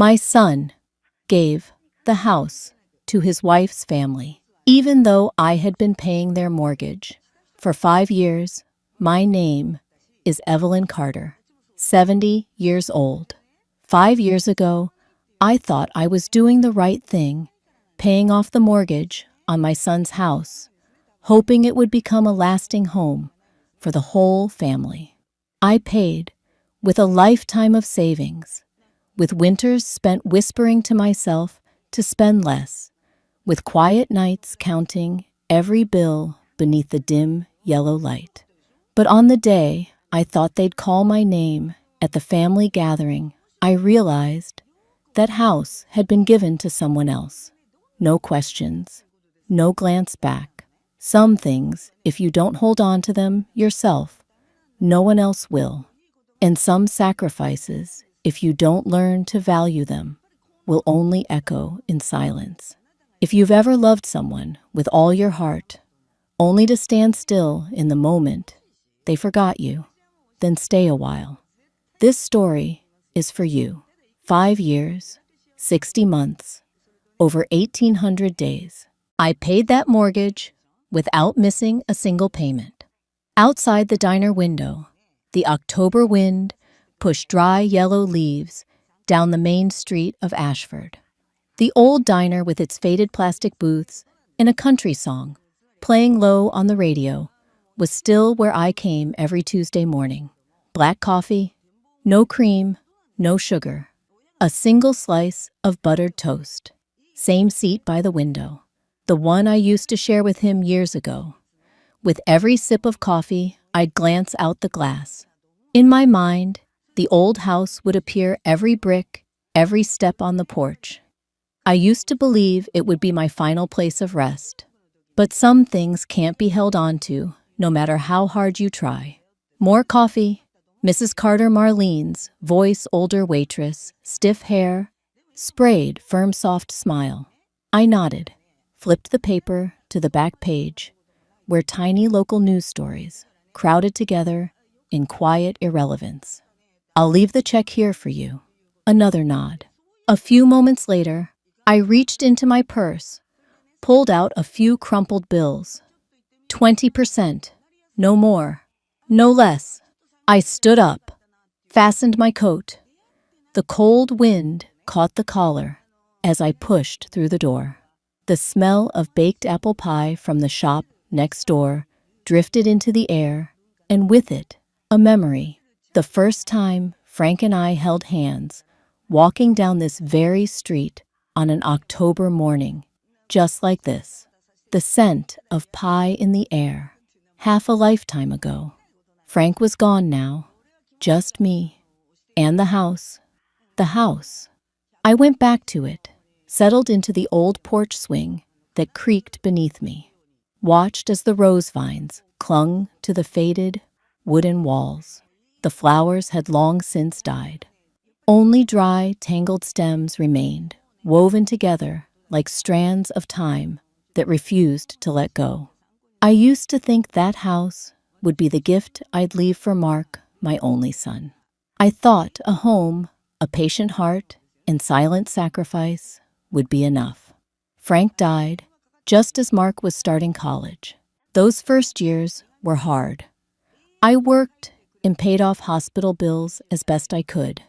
My son gave the house to his wife's family, even though I had been paying their mortgage. For 5 years, my name is Evelyn Carter, 70 years old. 5 years ago, I thought I was doing the right thing, paying off the mortgage on my son's house, hoping it would become a lasting home for the whole family. I paid with a lifetime of savings, with winters spent whispering to myself to spend less, with quiet nights counting every bill beneath the dim yellow light. But on the day I thought they'd call my name at the family gathering, I realized that house had been given to someone else. No questions, no glance back. Some things, if you don't hold on to them yourself, no one else will. And some sacrifices, if you don't learn to value them, will only echo in silence. If you've ever loved someone with all your heart, only to stand still in the moment they forgot you, then stay a while. This story is for you. 5 years, 60 months, over 1,800 days. I paid that mortgage without missing a single payment. Outside the diner window, the October wind pushed dry yellow leaves down the main street of Ashford. The old diner with its faded plastic booths and a country song playing low on the radio was still where I came every Tuesday morning. Black coffee, no cream, no sugar, a single slice of buttered toast. Same seat by the window, the one I used to share with him years ago. With every sip of coffee, I'd glance out the glass. In my mind, the old house would appear every brick, every step on the porch. I used to believe it would be my final place of rest. But some things can't be held on to, no matter how hard you try. More coffee. Mrs. Carter Marlene's voice, older waitress, stiff hair, sprayed, firm, soft smile. I nodded, flipped the paper to the back page, where tiny local news stories crowded together in quiet irrelevance. I'll leave the check here for you. Another nod. A few moments later, I reached into my purse, pulled out a few crumpled bills. 20%, no more, no less. I stood up, fastened my coat. The cold wind caught the collar as I pushed through the door. The smell of baked apple pie from the shop next door drifted into the air, and with it, a memory. The first time Frank and I held hands, walking down this very street on an October morning, just like this. The scent of pie in the air, half a lifetime ago. Frank was gone now, just me, and the house. The house. I went back to it, settled into the old porch swing that creaked beneath me, watched as the rose vines clung to the faded wooden walls. The flowers had long since died. Only dry, tangled stems remained, woven together like strands of time that refused to let go. I used to think that house would be the gift I'd leave for Mark, my only son. I thought a home, a patient heart, and silent sacrifice would be enough. Frank died just as Mark was starting college. Those first years were hard. I worked and paid off hospital bills as best I could.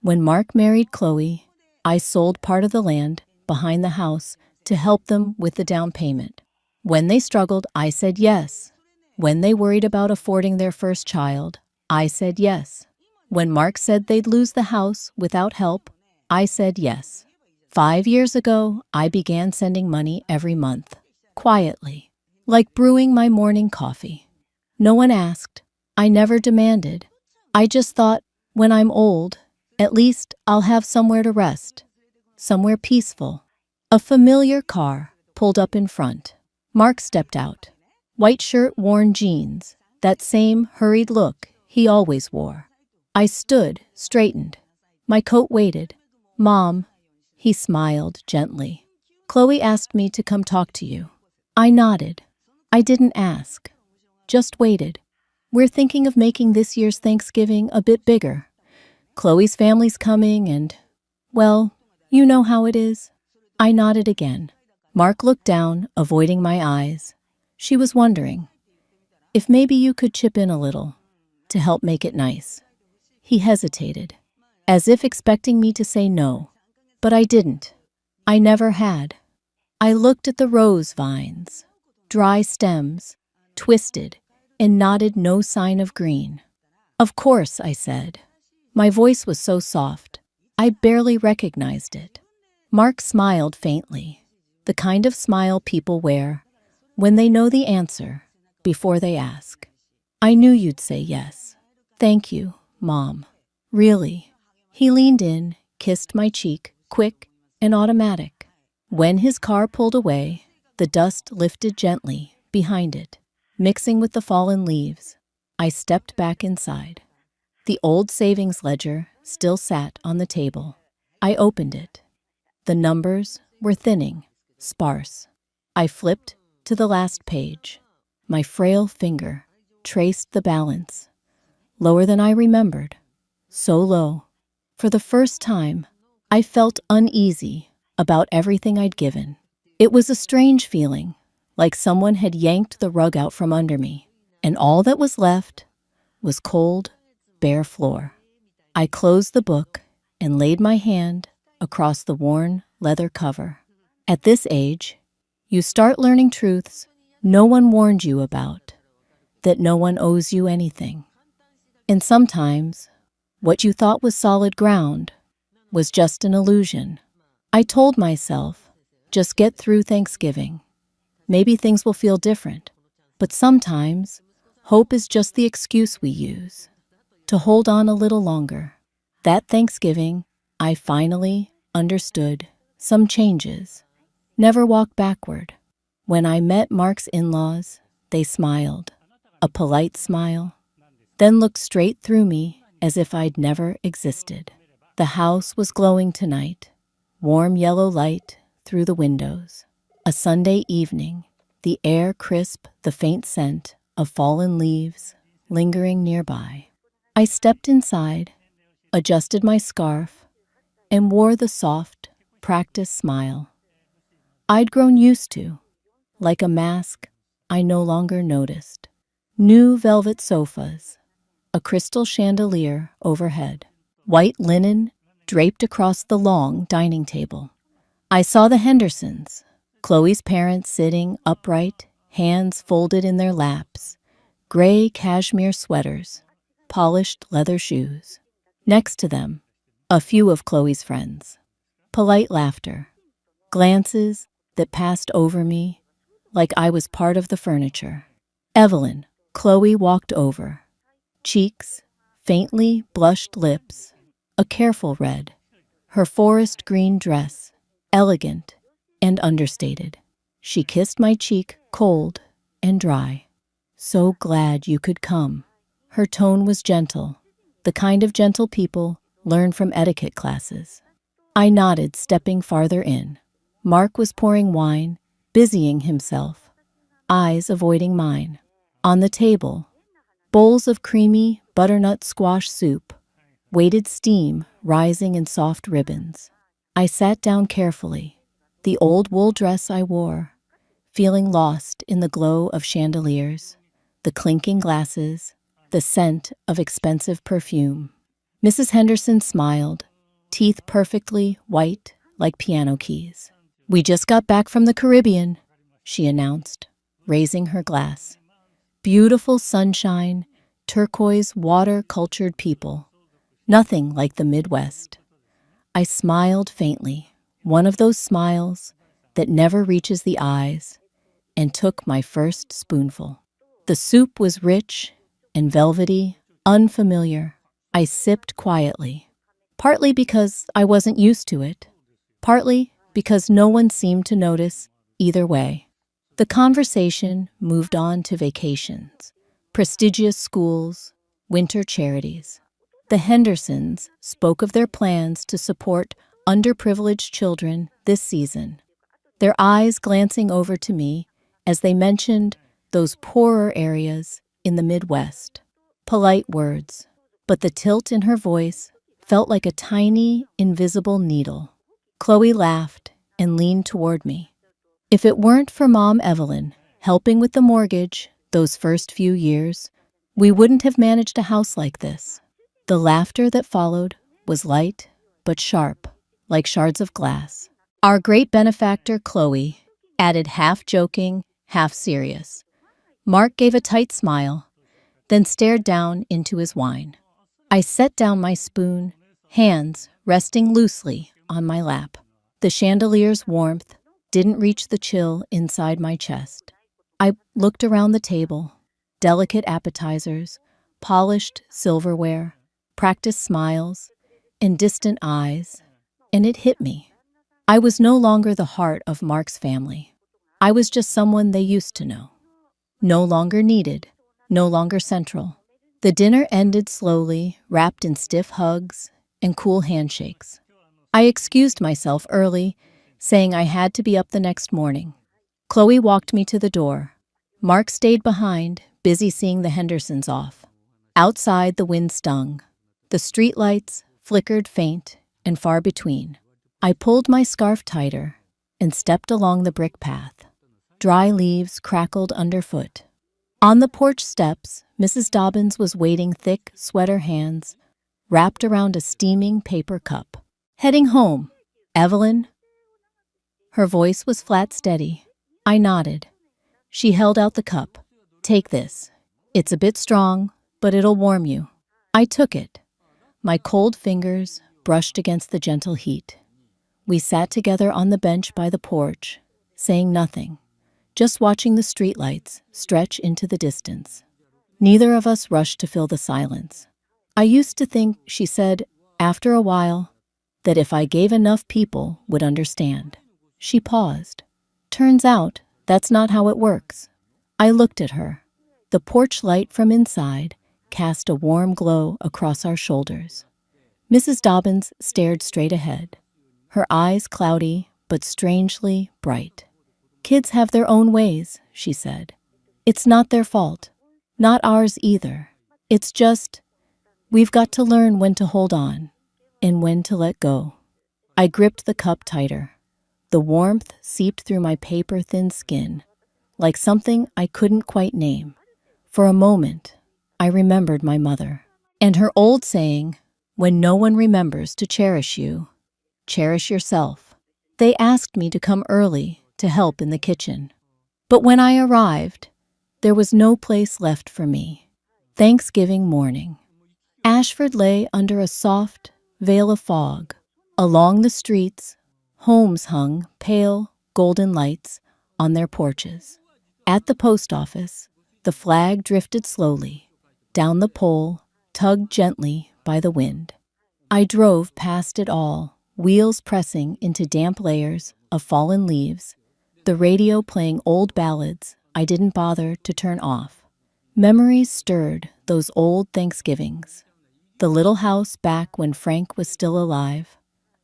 When Mark married Chloe, I sold part of the land behind the house to help them with the down payment. When they struggled, I said yes. When they worried about affording their first child, I said yes. When Mark said they'd lose the house without help, I said yes. 5 years ago, I began sending money every month, quietly, like brewing my morning coffee. No one asked. I never demanded. I just thought, when I'm old, at least I'll have somewhere to rest, somewhere peaceful. A familiar car pulled up in front. Mark stepped out. White shirt, worn jeans, that same hurried look he always wore. I stood, straightened. My coat waited. Mom, he smiled gently. Chloe asked me to come talk to you. I nodded. I didn't ask, just waited. We're thinking of making this year's Thanksgiving a bit bigger. Chloe's family's coming and, Well, you know how it is. I nodded again. Mark looked down, avoiding my eyes. She was wondering if maybe you could chip in a little to help make it nice. He hesitated, as if expecting me to say no, but I didn't. I never had. I looked at the rose vines, dry stems, twisted, and nodded no sign of green. Of course, I said. My voice was so soft, I barely recognized it. Mark smiled faintly, the kind of smile people wear when they know the answer before they ask. I knew you'd say yes. Thank you, Mom. Really. He leaned in, kissed my cheek, quick and automatic. When his car pulled away, the dust lifted gently behind it, mixing with the fallen leaves. I stepped back inside. The old savings ledger still sat on the table. I opened it. The numbers were thinning, sparse. I flipped to the last page. My frail finger traced the balance, lower than I remembered, so low. For the first time, I felt uneasy about everything I'd given. It was a strange feeling, like someone had yanked the rug out from under me, and all that was left was cold, bare floor. I closed the book and laid my hand across the worn leather cover. At this age, you start learning truths no one warned you about, that no one owes you anything. And sometimes, what you thought was solid ground was just an illusion. I told myself, just get through Thanksgiving. Maybe things will feel different. But sometimes, hope is just the excuse we use to hold on a little longer. That Thanksgiving, I finally understood some changes. Never walk backward. When I met Mark's in-laws, they smiled, a polite smile, then looked straight through me as if I'd never existed. The house was glowing tonight, warm yellow light through the windows. A Sunday evening, the air crisp, the faint scent of fallen leaves lingering nearby. I stepped inside, adjusted my scarf, and wore the soft, practiced smile I'd grown used to, like a mask I no longer noticed. New velvet sofas, a crystal chandelier overhead, white linen draped across the long dining table. I saw the Hendersons, Chloe's parents sitting upright, hands folded in their laps, gray cashmere sweaters, polished leather shoes. Next to them, a few of Chloe's friends. Polite laughter, glances that passed over me like I was part of the furniture. Evelyn, Chloe walked over. Cheeks, faintly blushed lips, a careful red. Her forest green dress, elegant and understated. She kissed my cheek, cold and dry. So glad you could come. Her tone was gentle, the kind of gentle people learn from etiquette classes. I nodded, stepping farther in. Mark was pouring wine, busying himself, eyes avoiding mine. On the table, bowls of creamy butternut squash soup, weighted steam rising in soft ribbons. I sat down carefully, the old wool dress I wore, feeling lost in the glow of chandeliers, the clinking glasses, the scent of expensive perfume. Mrs. Henderson smiled, teeth perfectly white like piano keys. "We just got back from the Caribbean," she announced, raising her glass. Beautiful sunshine, turquoise, water-cultured people. Nothing like the Midwest. I smiled faintly, one of those smiles that never reaches the eyes, and took my first spoonful. The soup was rich and velvety, unfamiliar. I sipped quietly, partly because I wasn't used to it, partly because no one seemed to notice either way. The conversation moved on to vacations, prestigious schools, winter charities. The Hendersons spoke of their plans to support underprivileged children this season, their eyes glancing over to me as they mentioned those poorer areas in the Midwest. Polite words, but the tilt in her voice felt like a tiny, invisible needle. Chloe laughed and leaned toward me. If it weren't for Mom Evelyn helping with the mortgage those first few years, we wouldn't have managed a house like this. The laughter that followed was light but sharp, like shards of glass. Our great benefactor, Chloe, added half joking, half serious. Mark gave a tight smile, then stared down into his wine. I set down my spoon, hands resting loosely on my lap. The chandelier's warmth didn't reach the chill inside my chest. I looked around the table, delicate appetizers, polished silverware, practiced smiles, and distant eyes, and it hit me. I was no longer the heart of Mark's family. I was just someone they used to know. No longer needed, no longer central. The dinner ended slowly, wrapped in stiff hugs and cool handshakes. I excused myself early, saying I had to be up the next morning. Chloe walked me to the door. Mark stayed behind, busy seeing the Hendersons off. Outside, the wind stung. The streetlights flickered faint and far between. I pulled my scarf tighter and stepped along the brick path. Dry leaves crackled underfoot. On the porch steps, Mrs. Dobbins was waiting, thick sweater hands wrapped around a steaming paper cup. "Heading home, Evelyn?" Her voice was flat steady. I nodded. She held out the cup. "Take this. It's a bit strong, but it'll warm you." I took it. My cold fingers brushed against the gentle heat. We sat together on the bench by the porch, saying nothing, just watching the streetlights stretch into the distance. Neither of us rushed to fill the silence. "I used to think," she said, after a while, "that if I gave enough, people would understand." She paused. "Turns out, that's not how it works." I looked at her. The porch light from inside cast a warm glow across our shoulders. Mrs. Dobbins stared straight ahead, her eyes cloudy but strangely bright. "Kids have their own ways," she said. "It's not their fault. Not ours either. It's just, we've got to learn when to hold on and when to let go." I gripped the cup tighter. The warmth seeped through my paper-thin skin, like something I couldn't quite name. For a moment, I remembered my mother and her old saying, "When no one remembers to cherish you, cherish yourself." They asked me to come early to help in the kitchen. But when I arrived, there was no place left for me. Thanksgiving morning. Ashford lay under a soft veil of fog. Along the streets, homes hung pale, golden lights on their porches. At the post office, the flag drifted slowly down the pole, tugged gently by the wind. I drove past it all, wheels pressing into damp layers of fallen leaves, the radio playing old ballads I didn't bother to turn off. Memories stirred those old Thanksgivings. The little house back when Frank was still alive.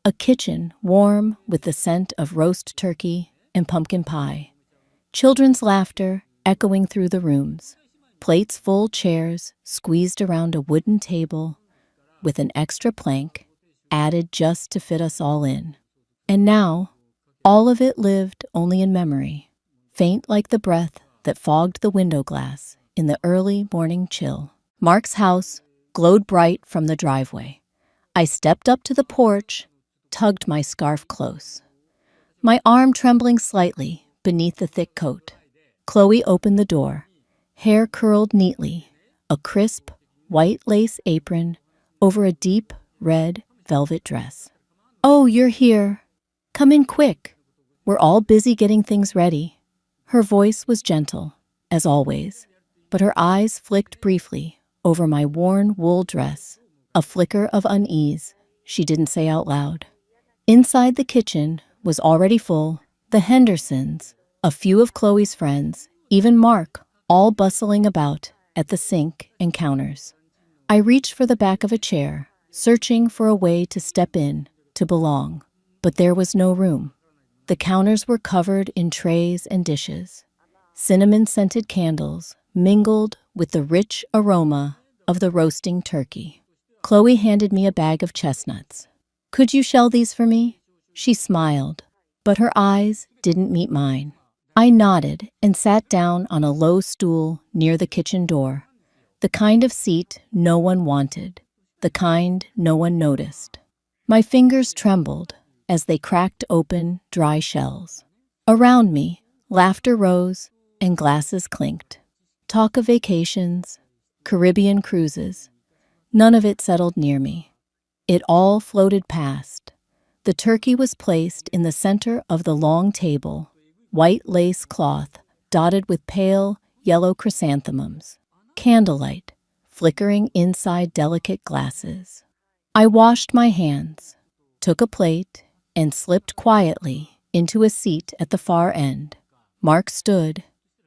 A kitchen warm with the scent of roast turkey and pumpkin pie. Children's laughter echoing through the rooms. Plates full, chairs squeezed around a wooden table with an extra plank added just to fit us all in. And now, all of it lived only in memory, faint like the breath that fogged the window glass in the early morning chill. Mark's house glowed bright from the driveway. I stepped up to the porch, tugged my scarf close, my arm trembling slightly beneath the thick coat. Chloe opened the door, hair curled neatly, a crisp, white lace apron over a deep red velvet dress. "Oh, you're here. Come in quick. We're all busy getting things ready." Her voice was gentle, as always, but her eyes flicked briefly over my worn wool dress, a flicker of unease she didn't say out loud. Inside the kitchen was already full, the Hendersons, a few of Chloe's friends, even Mark, all bustling about at the sink and counters. I reached for the back of a chair, searching for a way to step in, to belong, but there was no room. The counters were covered in trays and dishes. Cinnamon-scented candles mingled with the rich aroma of the roasting turkey. Chloe handed me a bag of chestnuts. "Could you shell these for me?" She smiled, but her eyes didn't meet mine. I nodded and sat down on a low stool near the kitchen door, the kind of seat no one wanted, the kind no one noticed. My fingers trembled as they cracked open dry shells. Around me, laughter rose and glasses clinked. Talk of vacations, Caribbean cruises, none of it settled near me. It all floated past. The turkey was placed in the center of the long table, white lace cloth dotted with pale yellow chrysanthemums, candlelight flickering inside delicate glasses. I washed my hands, took a plate, and slipped quietly into a seat at the far end. Mark stood,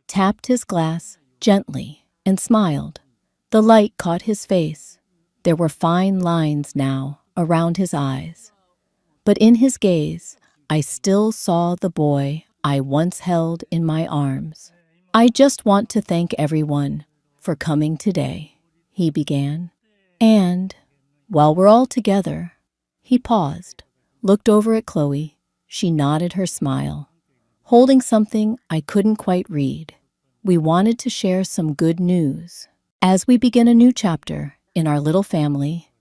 tapped his glass gently, and smiled. The light caught his face. There were fine lines now around his eyes. But in his gaze, I still saw the boy I once held in my arms. "I just want to thank everyone for coming today," he began. "And while we're all together," he paused, looked over at Chloe. She nodded her smile, holding something I couldn't quite read. "We wanted to share some good news. As we begin a new chapter in our little family,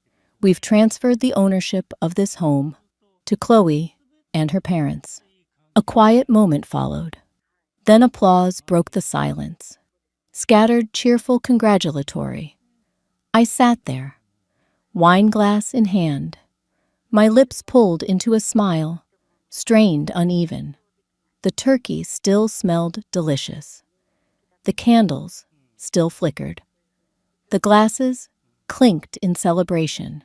we've transferred the ownership of this home to Chloe and her parents." A quiet moment followed. Then applause broke the silence. Scattered, cheerful, congratulatory. I sat there, wine glass in hand, my lips pulled into a smile, strained uneven. The turkey still smelled delicious. The candles still flickered. The glasses clinked in celebration.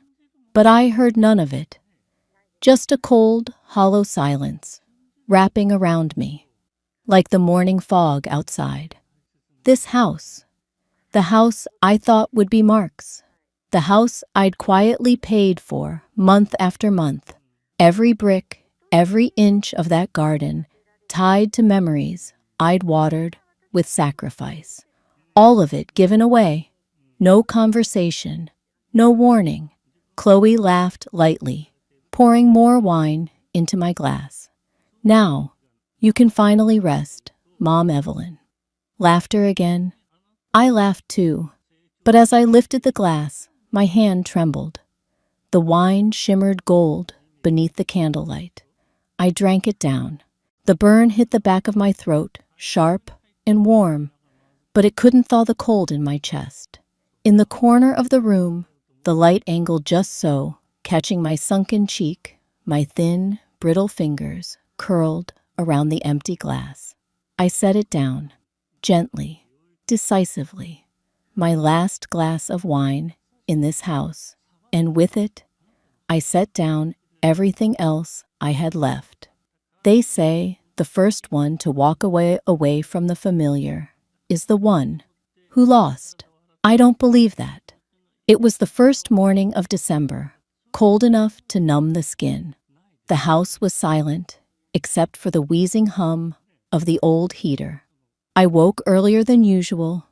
But I heard none of it. Just a cold, hollow silence wrapping around me, like the morning fog outside. This house, the house I thought would be Mark's, the house I'd quietly paid for month after month, every brick, every inch of that garden tied to memories I'd watered with sacrifice. All of it given away. No conversation, no warning. Chloe laughed lightly, pouring more wine into my glass. "Now, you can finally rest, Mom Evelyn." Laughter again. I laughed too, but as I lifted the glass, my hand trembled. The wine shimmered gold beneath the candlelight. I drank it down. The burn hit the back of my throat, sharp and warm, but it couldn't thaw the cold in my chest. In the corner of the room, the light angled just so, catching my sunken cheek, my thin, brittle fingers curled around the empty glass. I set it down, gently, decisively, my last glass of wine in this house, and with it, I set down everything else I had left. They say the first one to walk away from the familiar is the one who lost. I don't believe that. It was the first morning of December, cold enough to numb the skin. The house was silent, except for the wheezing hum of the old heater. I woke earlier than usual,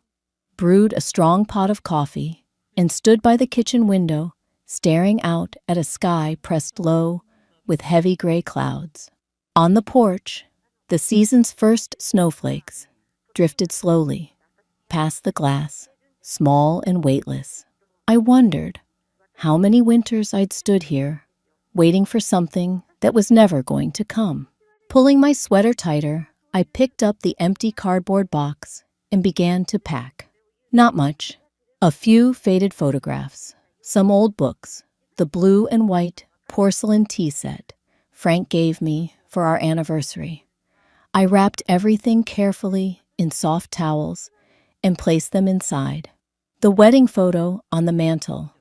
brewed a strong pot of coffee, and stood by the kitchen window, staring out at a sky pressed low with heavy gray clouds. On the porch, the season's first snowflakes drifted slowly past the glass, small and weightless. I wondered how many winters I'd stood here, waiting for something that was never going to come. Pulling my sweater tighter, I picked up the empty cardboard box and began to pack. Not much. A few faded photographs, some old books, the blue and white porcelain tea set Frank gave me for our anniversary. I wrapped everything carefully in soft towels and placed them inside. The wedding photo on the mantel.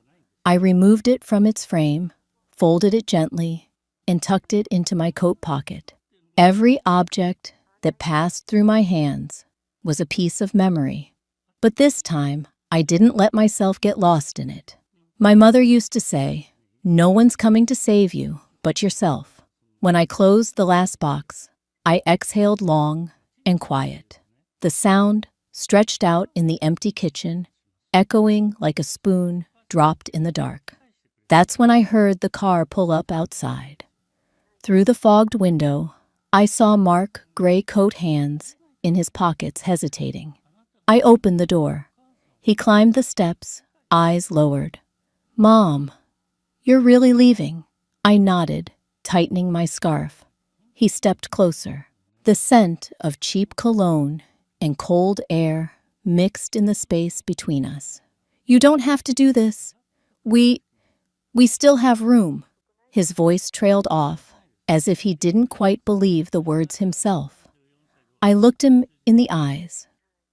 I removed it from its frame, folded it gently, and tucked it into my coat pocket. Every object that passed through my hands was a piece of memory. But this time, I didn't let myself get lost in it. My mother used to say, "No one's coming to save you but yourself." When I closed the last box, I exhaled long and quiet. The sound stretched out in the empty kitchen, echoing like a spoon dropped in the dark. That's when I heard the car pull up outside. Through the fogged window, I saw Mark, gray coat hands in his pockets, hesitating. I opened the door. He climbed the steps, eyes lowered. "Mom, you're really leaving?" I nodded, tightening my scarf. He stepped closer. The scent of cheap cologne and cold air mixed in the space between us. "You don't have to do this. We still have room." His voice trailed off, as if he didn't quite believe the words himself. I looked him in the eyes,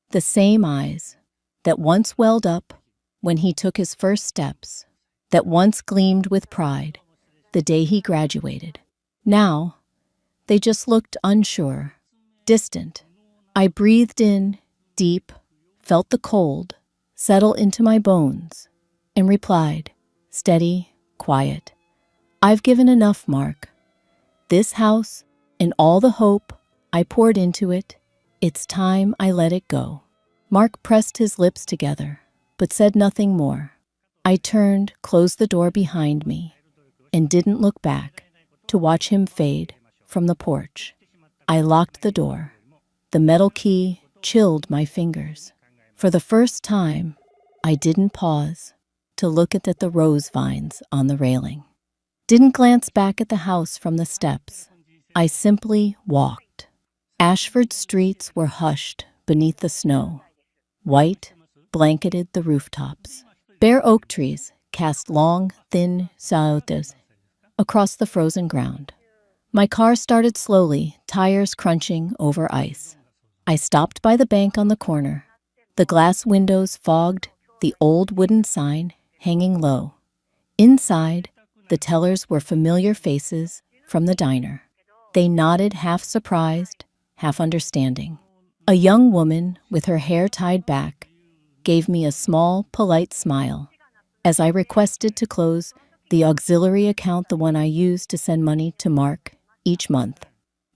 the same eyes that once welled up when he took his first steps, that once gleamed with pride the day he graduated. Now, they just looked unsure, distant. I breathed in, deep, felt the cold settle into my bones, and replied, steady, quiet, "I've given enough, Mark. This house and all the hope I poured into it, it's time I let it go." Mark pressed his lips together, but said nothing more. I turned, closed the door behind me, and didn't look back to watch him fade from the porch. I locked the door. The metal key chilled my fingers. For the first time, I didn't pause to look at the rose vines on the railing. Didn't glance back at the house from the steps. I simply walked. Ashford's streets were hushed beneath the snow. White blanketed the rooftops. Bare oak trees cast long, thin shadows across the frozen ground. My car started slowly, tires crunching over ice. I stopped by the bank on the corner. The glass windows fogged the old wooden sign hanging low. Inside, the tellers were familiar faces from the diner. They nodded, half surprised, half understanding. A young woman with her hair tied back gave me a small, polite smile as I requested to close the auxiliary account, the one I used to send money to Mark each month.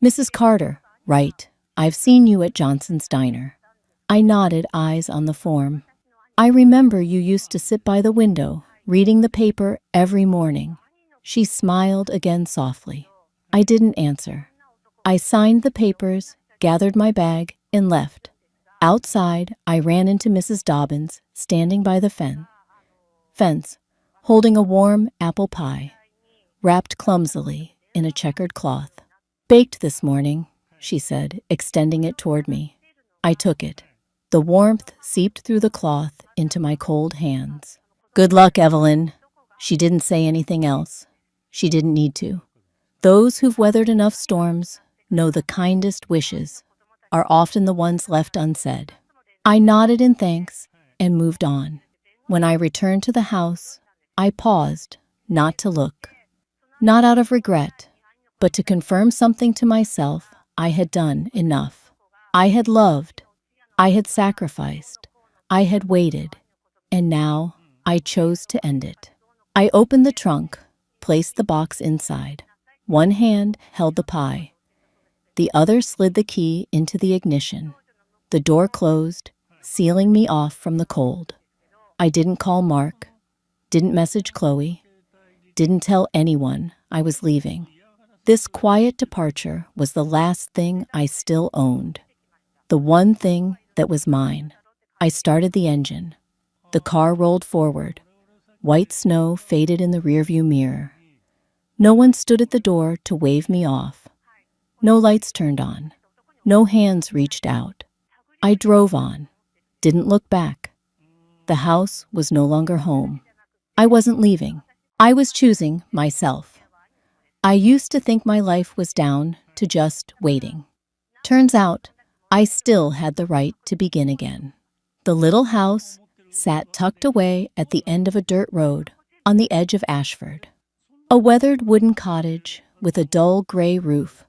"Mrs. Carter, right, I've seen you at Johnson's Diner." I nodded, eyes on the form. "I remember you used to sit by the window, reading the paper every morning." She smiled again softly. I didn't answer. I signed the papers, gathered my bag, and left. Outside, I ran into Mrs. Dobbins, standing by the fence, holding a warm apple pie, wrapped clumsily in a checkered cloth. "Baked this morning," she said, extending it toward me. I took it. The warmth seeped through the cloth into my cold hands. "Good luck, Evelyn." She didn't say anything else. She didn't need to. Those who've weathered enough storms know the kindest wishes are often the ones left unsaid. I nodded in thanks and moved on. When I returned to the house, I paused, not to look. Not out of regret, but to confirm something to myself. I had done enough. I had loved. I had sacrificed. I had waited. And now I chose to end it. I opened the trunk, placed the box inside. One hand held the pie. The other slid the key into the ignition. The door closed, sealing me off from the cold. I didn't call Mark, didn't message Chloe, didn't tell anyone I was leaving. This quiet departure was the last thing I still owned, the one thing that was mine. I started the engine. The car rolled forward. White snow faded in the rearview mirror. No one stood at the door to wave me off. No lights turned on. No hands reached out. I drove on, didn't look back. The house was no longer home. I wasn't leaving. I was choosing myself. I used to think my life was down to just waiting. Turns out, I still had the right to begin again. The little house sat tucked away at the end of a dirt road on the edge of Ashford. A weathered wooden cottage with a dull gray roof,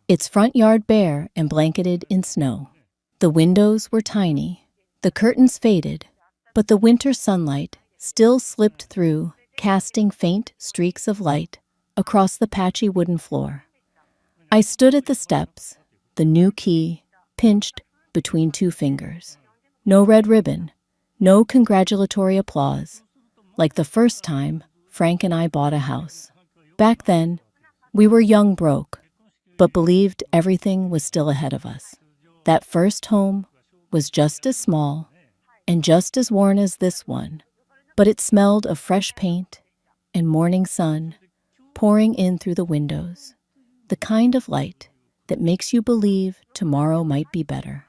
its front yard bare and blanketed in snow. The windows were tiny, the curtains faded, but the winter sunlight still slipped through, casting faint streaks of light across the patchy wooden floor. I stood at the steps, the new key pinched between two fingers. No red ribbon, no congratulatory applause, like the first time Frank and I bought a house. Back then, we were young broke, but believed everything was still ahead of us. That first home was just as small and just as worn as this one, but it smelled of fresh paint and morning sun pouring in through the windows, the kind of light that makes you believe tomorrow might be better.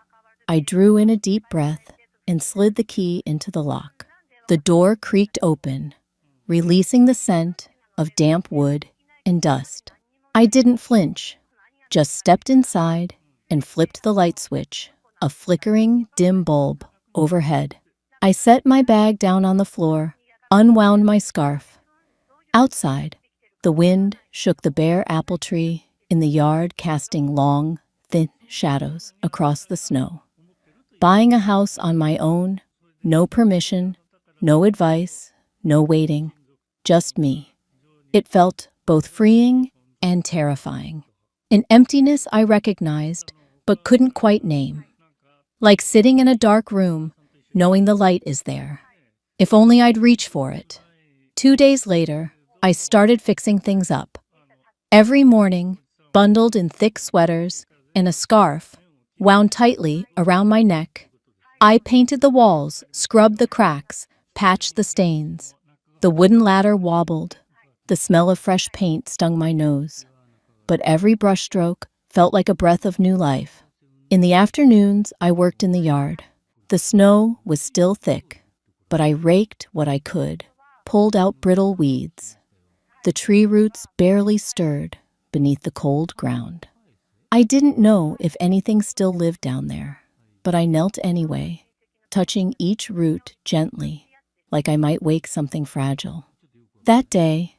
I drew in a deep breath and slid the key into the lock. The door creaked open, releasing the scent of damp wood and dust. I didn't flinch, just stepped inside and flipped the light switch, a flickering, dim bulb overhead. I set my bag down on the floor, unwound my scarf. Outside, the wind shook the bare apple tree in the yard, casting long, thin shadows across the snow. Buying a house on my own, no permission, no advice, no waiting, just me. It felt both freeing and terrifying. An emptiness I recognized but couldn't quite name. Like sitting in a dark room, knowing the light is there. If only I'd reach for it. 2 days later, I started fixing things up. Every morning, bundled in thick sweaters and a scarf wound tightly around my neck, I painted the walls, scrubbed the cracks, patched the stains. The wooden ladder wobbled. The smell of fresh paint stung my nose. But every brushstroke felt like a breath of new life. In the afternoons, I worked in the yard. The snow was still thick, but I raked what I could, pulled out brittle weeds. The tree roots barely stirred beneath the cold ground. I didn't know if anything still lived down there, but I knelt anyway, touching each root gently, like I might wake something fragile. That day,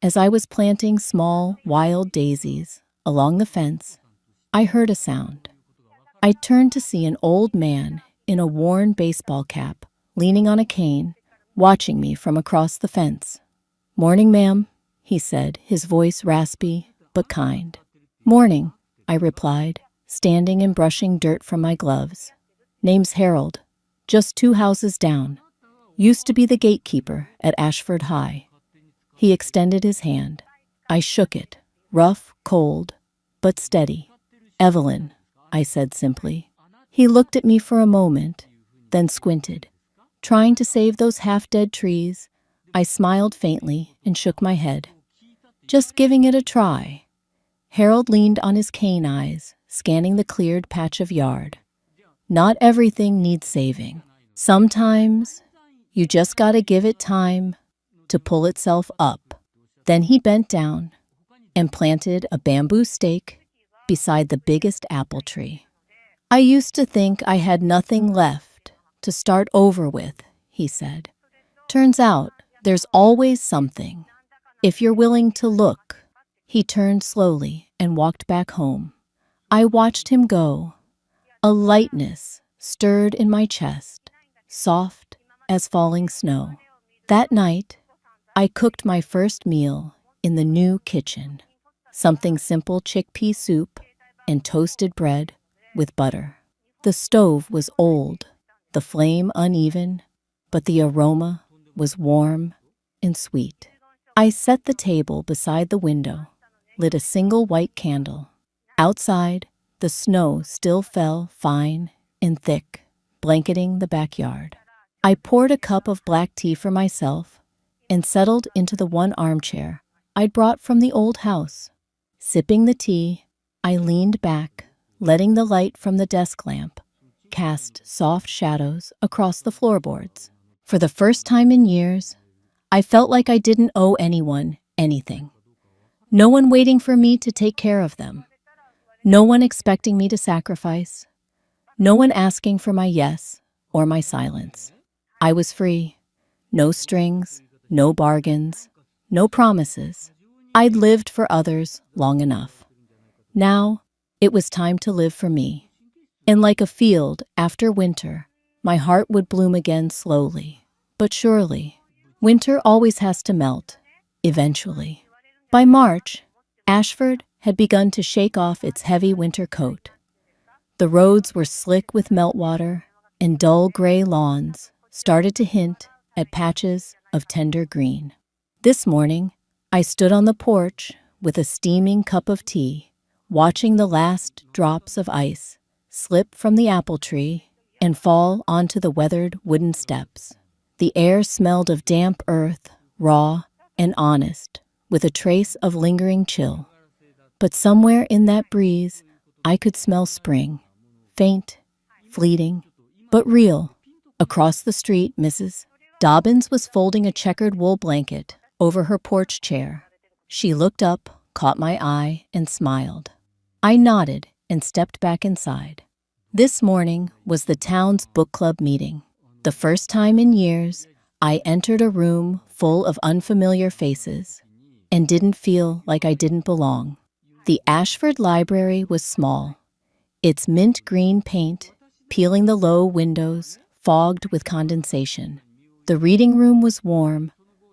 as I was planting small, wild daisies along the fence, I heard a sound. I turned to see an old man in a worn baseball cap, leaning on a cane, watching me from across the fence. "Morning, ma'am," he said, his voice raspy but kind. "Morning," I replied, standing and brushing dirt from my gloves. "Name's Harold, just 2 houses down. Used to be the gatekeeper at Ashford High." He extended his hand. I shook it, rough, cold, but steady. "Evelyn," I said simply. He looked at me for a moment, then squinted. Trying to save those half-dead trees, I smiled faintly and shook my head. "Just giving it a try." Harold leaned on his cane eyes, scanning the cleared patch of yard. "Not everything needs saving. Sometimes you just gotta give it time to pull itself up." Then he bent down and planted a bamboo stake beside the biggest apple tree. "I used to think I had nothing left to start over with," he said. "Turns out there's always something, if you're willing to look." He turned slowly and walked back home. I watched him go. A lightness stirred in my chest, soft as falling snow. That night, I cooked my first meal in the new kitchen. Something simple: chickpea soup and toasted bread with butter. The stove was old, the flame uneven, but the aroma was warm and sweet. I set the table beside the window, lit a single white candle. Outside, the snow still fell fine and thick, blanketing the backyard. I poured a cup of black tea for myself and settled into the one armchair I'd brought from the old house. Sipping the tea, I leaned back, letting the light from the desk lamp cast soft shadows across the floorboards. For the first time in years, I felt like I didn't owe anyone anything. No one waiting for me to take care of them. No one expecting me to sacrifice. No one asking for my yes or my silence. I was free. No strings, no bargains, no promises. I'd lived for others long enough. Now, it was time to live for me. And like a field after winter, my heart would bloom again slowly, but surely. Winter always has to melt, eventually. By March, Ashford had begun to shake off its heavy winter coat. The roads were slick with meltwater, and dull gray lawns started to hint at patches of tender green. This morning, I stood on the porch with a steaming cup of tea, watching the last drops of ice slip from the apple tree and fall onto the weathered wooden steps. The air smelled of damp earth, raw and honest, with a trace of lingering chill. But somewhere in that breeze, I could smell spring, faint, fleeting, but real. Across the street, Mrs. Dobbins was folding a checkered wool blanket over her porch chair. She looked up, caught my eye, and smiled. I nodded and stepped back inside. This morning was the town's book club meeting. The first time in years, I entered a room full of unfamiliar faces and didn't feel like I didn't belong. The Ashford Library was small, its mint green paint peeling the low windows, fogged with condensation. The reading room was warm,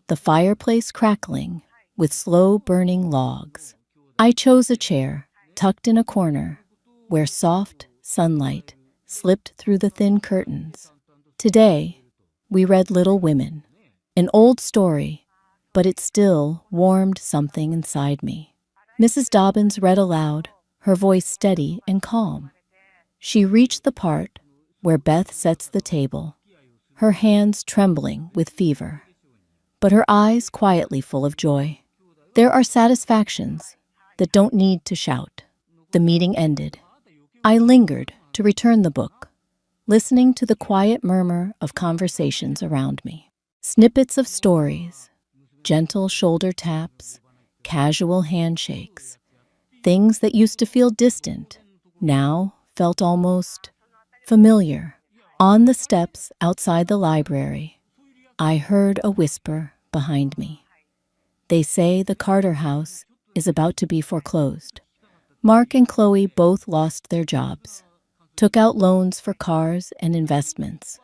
the fireplace crackling with slow-burning logs. I chose a chair, tucked in a corner, where soft sunlight slipped through the thin curtains. Today, we read Little Women, an old story, but it still warmed something inside me. Mrs. Dobbins read aloud, her voice steady and calm. She reached the part where Beth sets the table, her hands trembling with fever, but her eyes quietly full of joy. There are satisfactions that don't need to shout. The meeting ended. I lingered to return the book, listening to the quiet murmur of conversations around me. Snippets of stories, gentle shoulder taps, casual handshakes, things that used to feel distant, now felt almost familiar. On the steps outside the library, I heard a whisper behind me. They say the Carter house is about to be foreclosed. Mark and Chloe both lost their jobs, took out loans for cars and investments.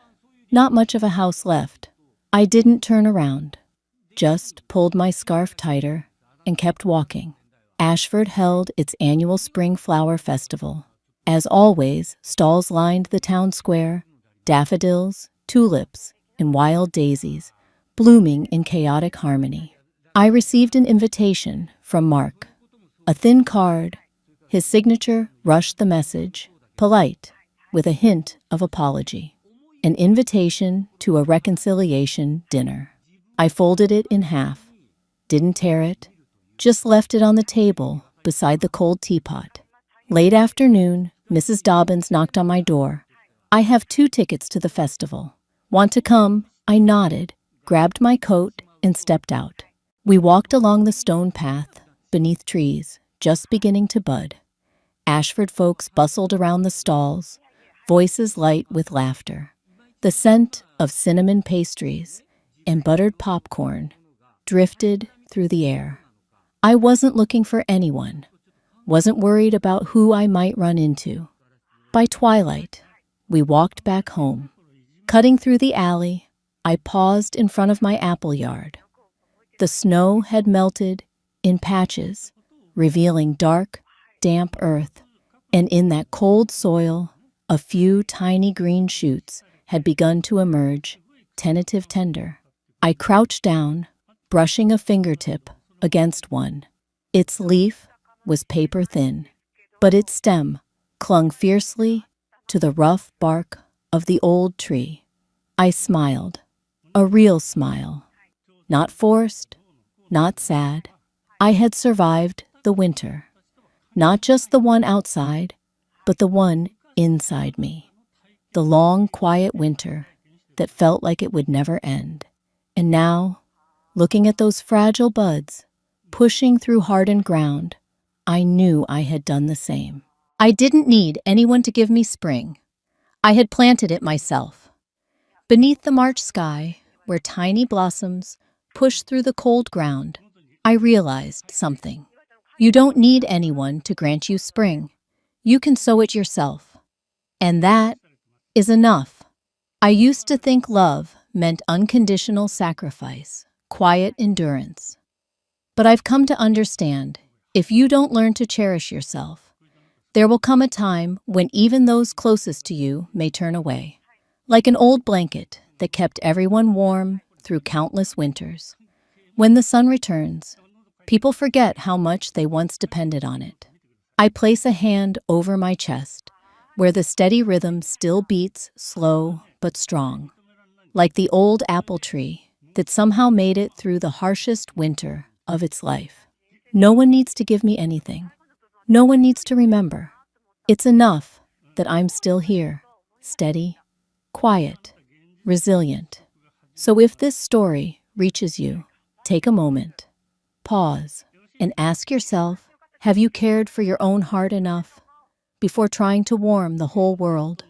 Not much of a house left. I didn't turn around, just pulled my scarf tighter and kept walking. Ashford held its annual Spring Flower Festival. As always, stalls lined the town square, daffodils, tulips, and wild daisies, blooming in chaotic harmony. I received an invitation from Mark, a thin card. His signature rushed the message, polite, with a hint of apology. An invitation to a reconciliation dinner. I folded it in half, didn't tear it, just left it on the table beside the cold teapot. Late afternoon, Mrs. Dobbins knocked on my door. I have 2 tickets to the festival. Want to come? I nodded, grabbed my coat, and stepped out. We walked along the stone path, beneath trees, just beginning to bud. Ashford folks bustled around the stalls, voices light with laughter. The scent of cinnamon pastries and buttered popcorn drifted through the air. I wasn't looking for anyone, wasn't worried about who I might run into. By twilight, we walked back home. Cutting through the alley, I paused in front of my apple yard. The snow had melted in patches, revealing dark, damp earth, and in that cold soil, a few tiny green shoots had begun to emerge, tentative tender. I crouched down, brushing a fingertip against one. Its leaf was paper thin, but its stem clung fiercely to the rough bark of the old tree. I smiled, a real smile, not forced, not sad. I had survived the winter, not just the one outside, but the one inside me. The long, quiet winter that felt like it would never end. And now, looking at those fragile buds, pushing through hardened ground, I knew I had done the same. I didn't need anyone to give me spring. I had planted it myself. Beneath the March sky, where tiny blossoms pushed through the cold ground, I realized something. You don't need anyone to grant you spring. You can sow it yourself. And that is enough. I used to think love meant unconditional sacrifice, quiet endurance. But I've come to understand, if you don't learn to cherish yourself, there will come a time when even those closest to you may turn away, like an old blanket that kept everyone warm through countless winters. When the sun returns, people forget how much they once depended on it. I place a hand over my chest, where the steady rhythm still beats slow but strong, like the old apple tree that somehow made it through the harshest winter of its life. No one needs to give me anything. No one needs to remember. It's enough that I'm still here, steady, quiet, resilient. So if this story reaches you, take a moment, pause, and ask yourself, have you cared for your own heart enough before trying to warm the whole world?